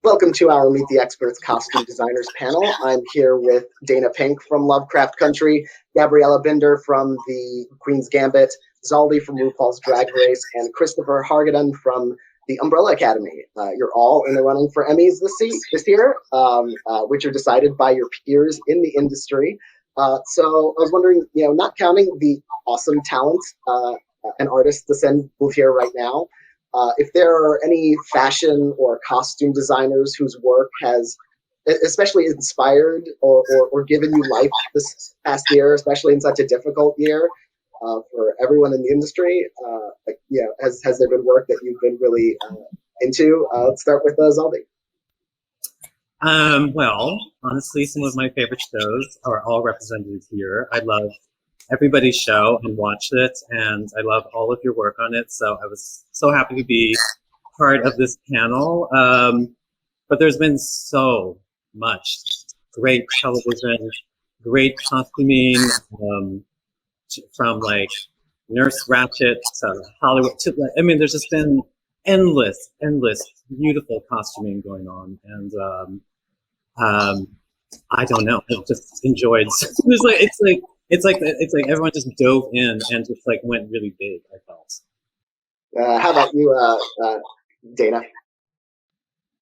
Welcome to our Meet the Experts Costume Designers panel. I'm here with Dayna Pink from Lovecraft Country, Gabriele Binder from the Queen's Gambit, Zaldy from RuPaul's Drag Race, and Christopher Hargadon from the Umbrella Academy. You're all in the running for Emmys this year, which are decided by your peers in the industry. So I was wondering, not counting the awesome talent and artists assembled here right now, if there are any fashion or costume designers whose work has especially inspired or given you life this past year, especially in such a difficult year for everyone in the industry, has there been work that you've been really into? Let's start with Zaldy. Well, honestly, some of my favorite shows are all represented here. I love everybody's show and watched it, and I love all of your work on it. So I was so happy to be part of this panel. But there's been so much great television, great costuming, from like Nurse Ratched to Hollywood. There's just been endless, beautiful costuming going on, and I don't know. I've just enjoyed. It's like everyone just dove in and just like went really big. I felt. How about you, Dayna?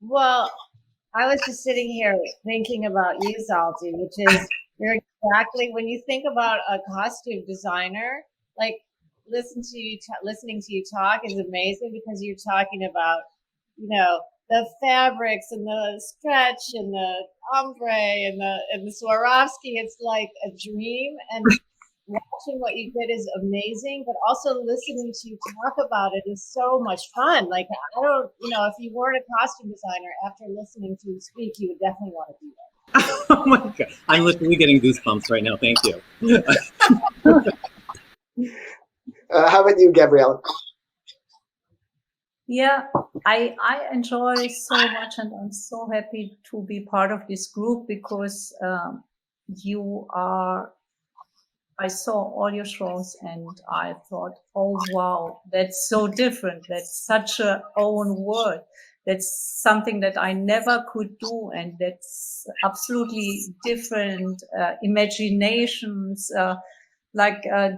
Well, I was just sitting here thinking about you, Zaldy, which is you're exactly when you think about a costume designer, like listening to you talk is amazing because you're talking about, the fabrics and the stretch and the ombre and the Swarovski. It's like a dream, and watching what you did is amazing, but also listening to you talk about it is so much fun. Like, I don't, if you weren't a costume designer, after listening to you speak, you would definitely want to do that. Oh my God. I'm literally getting goosebumps right now. Thank you. How about you, Gabriele? Yeah, I enjoy so much, and I'm so happy to be part of this group because I saw all your shows and I thought, oh wow, that's so different. That's such a own world. That's something that I never could do, and that's absolutely different imaginations,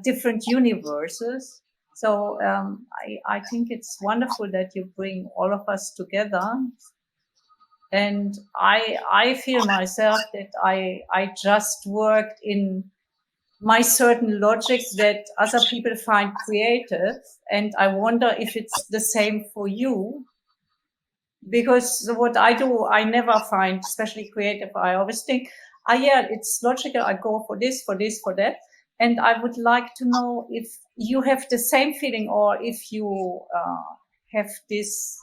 different universes. So I think it's wonderful that you bring all of us together. And I feel myself that I just worked in my certain logics that other people find creative. And I wonder if it's the same for you. Because what I do, I never find especially creative. I always think, it's logical. I go for this, for that. And I would like to know if you have the same feeling, or if you have this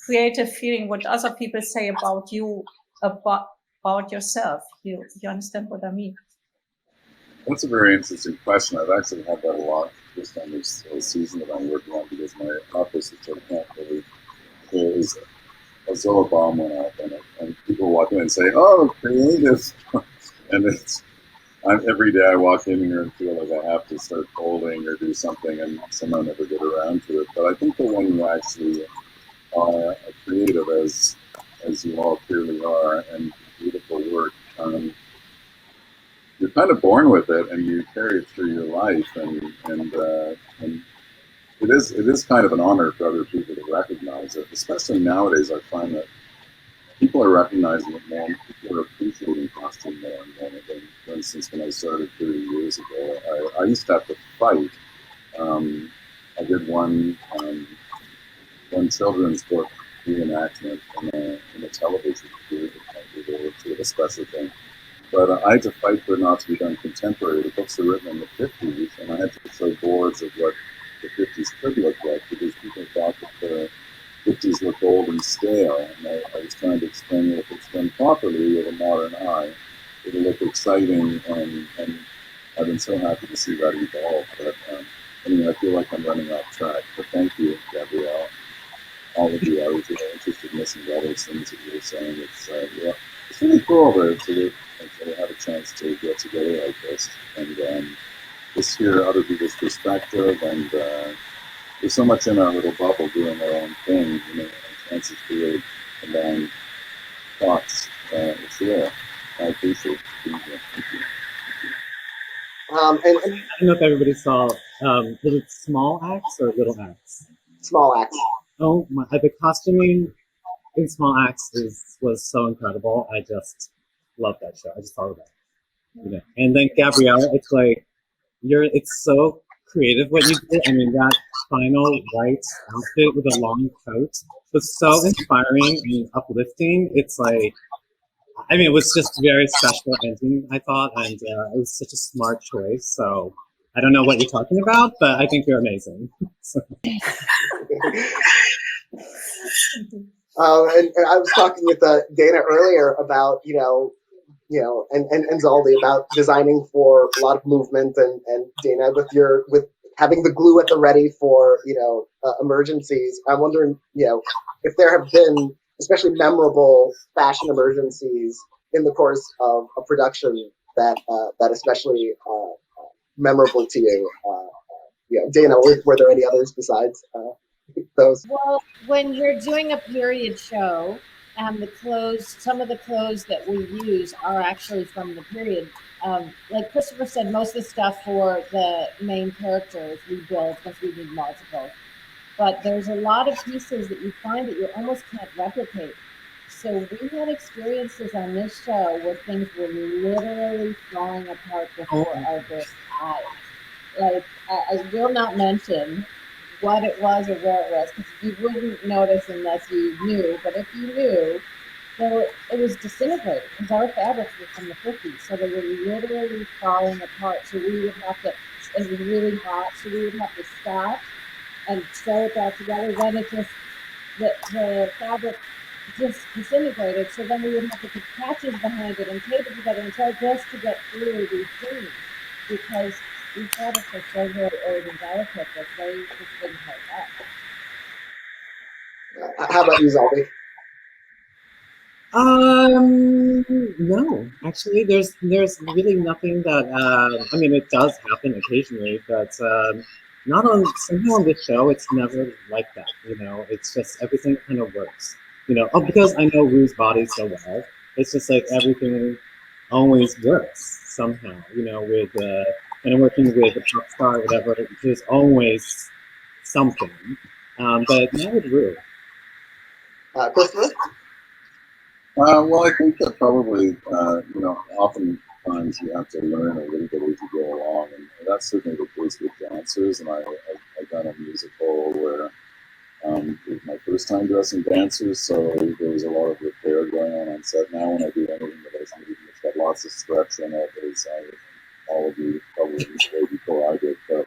creative feeling, what other people say about you, about yourself. You understand what I mean? That's a very interesting question. I've actually had that a lot just on this season that I'm working on, because my office is sort of not really, is a Zoa bomb went off, and people walk in and say, "Oh, creative," and every day I walk in here and feel like I have to start folding or do something, and somehow never get around to it. But I think that when you actually are creative, as you all clearly are, and beautiful work, you're kind of born with it, and you carry it through your life, and it is kind of an honor for other people to recognize it. Especially nowadays, I find that people are recognizing it more. People are appreciating costume more and more. For instance, when I started 30 years ago, I used to have to fight. I did one children's book reenactment in a television series. It was a special thing. But I had to fight for it not to be done contemporary. The books are written in the 50s, and I had to show boards of what the 50s could look like, because people thought that the 50s looked old and stale. And I was trying to explain that if it's done properly with a modern eye, it'll look exciting, and I've been so happy to see that evolve. But anyway, I feel like I'm running off track. But thank you, Gabriele. All of you, I was interested in listening to all those things that you were saying. It's really cool to have a chance to get together like this, and just hear other people's perspective, and there's so much in our little bubble doing our own thing, and chances to really combine appreciate being here. Thank you. And I don't know if everybody saw, was it Small Acts or Little Acts? Small Acts. Oh, the costuming in Small Acts was so incredible. I just love that show. I just thought of that. You know. And then Gabrielle, it's like, it's so creative what you do. I mean, that final white outfit with a long coat was so inspiring and uplifting. It's like, I mean, it was just very special ending, I thought, and it was such a smart choice. So I don't know what you're talking about, but I think you're amazing. So. And I was talking with Dayna earlier about, and Zaldy about designing for a lot of movement, and Dayna with having the glue at the ready for, emergencies. I'm wondering, if there have been especially memorable fashion emergencies in the course of a production that especially memorable to you. Dayna, were there any others besides those? Well, when you're doing a period show, and some of the clothes that we use are actually from the period. Like Christopher said, most of the stuff for the main characters we build because we need multiple. But there's a lot of pieces that you find that you almost can't replicate. So we had experiences on this show where things were literally falling apart before our very eyes. Like, I will not mention what it was or where it was, because you wouldn't notice unless you knew. But if you knew, it was disintegrating, because our fabrics were from the 50s, so they were literally falling apart. So we would have to, it was really hot, so we would have to stop and sew it back together. Then the fabric just disintegrated, so then we would have to put patches behind it and tape it together and try just to get through these things, because these fabrics are so very old and delicate that they just didn't hold up. How about you, Zaldy? No, actually, there's really nothing that, I mean, it does happen occasionally, but somehow on this show, it's never like that, it's just, everything kind of works, because I know Rue's body so well, it's just like everything always works somehow, with, when I'm working with a pop star or whatever, there's always something, but not with Rue. Christopher? Well, I think that probably, oftentimes you have to learn a little bit as you go along, and that's certainly the case with dancers. And I've done a musical where it was my first time dressing dancers, so there was a lot of repair going on set. Now, when I do anything that has it's got lots of stretch in it, as all of you probably way before I did. But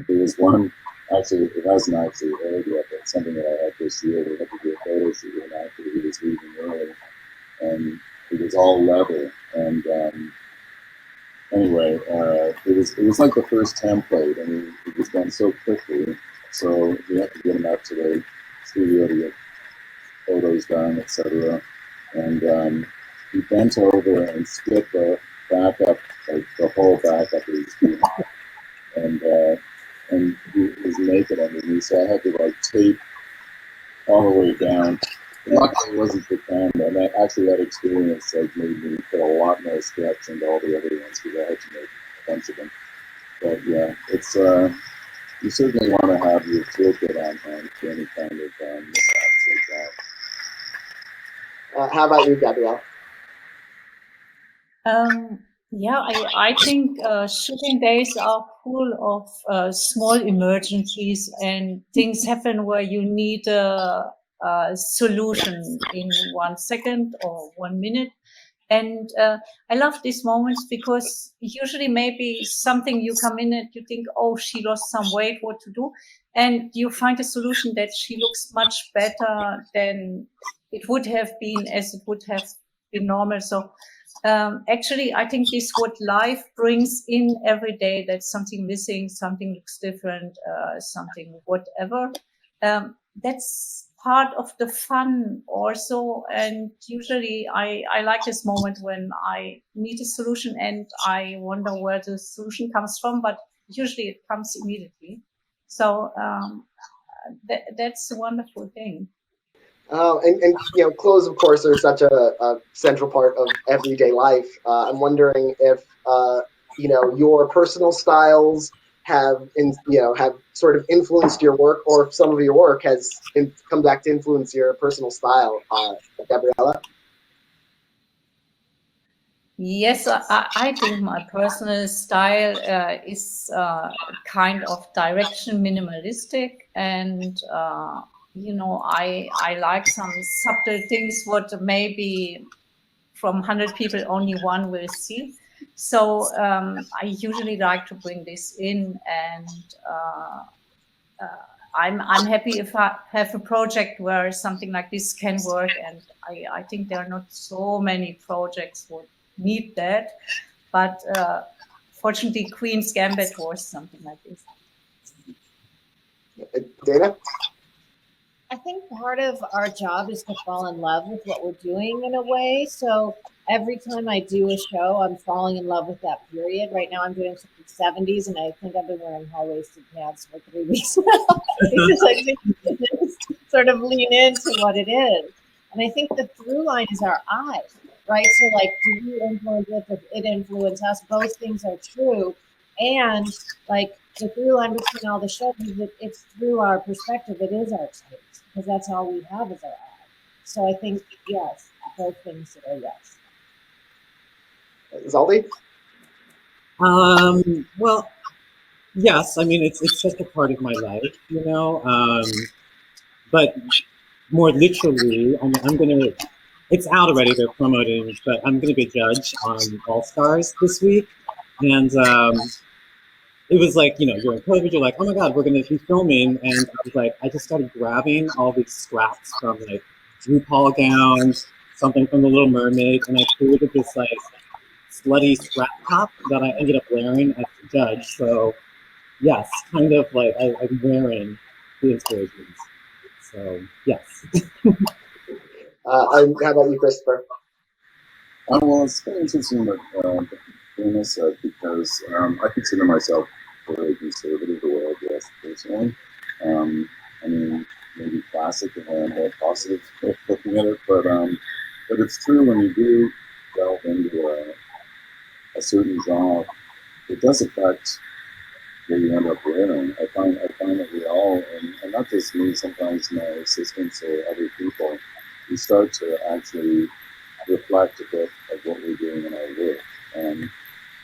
there was one. Actually, it hasn't actually aired yet, but something that I had this year. We had to do a photo shoot with an actor who was leaving early, and it was all leather. And anyway, it was like the first template, and it was done so quickly. So we had to get him out to the studio to get photos done, etc. And he bent over and split the back up, like the whole back up of his feet, and he was naked underneath, so I had to tape all the way down. Luckily, it wasn't the camera, and that experience made me put a lot more sketch into all the other ones because I had to make a bunch of them. But yeah, it's you certainly want to have your toolkit on hand for any kind of mishaps like that. How about you, Gabrielle? Yeah, I think shooting days are full of small emergencies, and things happen where you need a solution in 1 second or 1 minute. And I love these moments because usually maybe something you come in and you think, oh, she lost some weight, what to do? And you find a solution that she looks much better than it would have been as it would have been normal. So actually, I think this is what life brings in every day. That's something missing, something looks different, something whatever. That's part of the fun also. And usually I like this moment when I need a solution and I wonder where the solution comes from, but usually it comes immediately. So that's a wonderful thing. And you know, clothes, of course, are such a central part of everyday life. I'm wondering if you know, your personal styles have sort of influenced your work, or if some of your work has come back to influence your personal style, Gabriele. Yes, I think my personal style is kind of direction minimalistic, and you know, I like some subtle things what maybe from 100 people only one will see. So I usually like to bring this in, and I'm happy if I have a project where something like this can work, and I think there are not so many projects would need that, but fortunately Queen's Gambit was something like this. Dayna? I think part of our job is to fall in love with what we're doing in a way. So every time I do a show, I'm falling in love with that period. Right now, I'm doing something 70s, and I think I've been wearing high-waisted pants for 3 weeks now because I think sort of lean into what it is. And I think the through line is our eye, right? So, like, do we influence it? Does it influence us? Both things are true. And, like, the through line between all the shows is that it's through our perspective. It is our taste, because that's all we have is our eye. So I think, yes, both things are yes. Zaldy? Well, yes. I mean, it's just a part of my life, you know. But more literally, I'm gonna. It's out already. They're promoting, but I'm gonna be a judge on All Stars this week, and it was like, you know, during COVID, you're like, oh my God, we're gonna be filming, and I was like, I just started grabbing all these scraps from like RuPaul gowns, something from The Little Mermaid, and I created this like slutty scrap top that I ended up wearing as a judge. So yes, kind of like I'm wearing the inspirations. So yes. How about you, Christopher? Well, it's kind of interesting that Dayna said, because I consider myself very conservative the way I dress personally. I mean, maybe classic and a more positive way of looking at it, but it's true when you do delve into a certain genre, it does affect what you end up wearing. I find that we all, and not just me, sometimes my assistants or other people, we start to actually reflect a bit of what we're doing in our work. And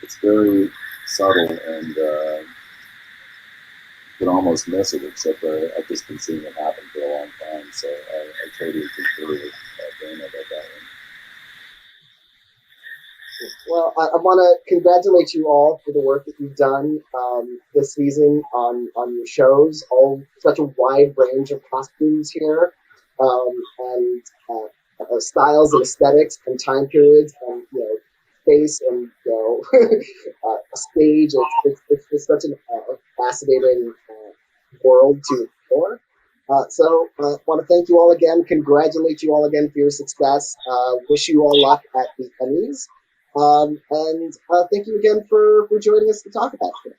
it's very subtle, and you can almost miss it, except I've just been seeing it happen for a long time. So I totally concur with Dayna about that one. Well, I want to congratulate you all for the work that you've done this season on your shows. All such a wide range of costumes here, and styles and aesthetics and time periods, and you know, space and you know, stage. It's such a fascinating world to explore. So I want to thank you all again, congratulate you all again for your success. Wish you all luck at the Emmys. And thank you again for joining us to talk about it.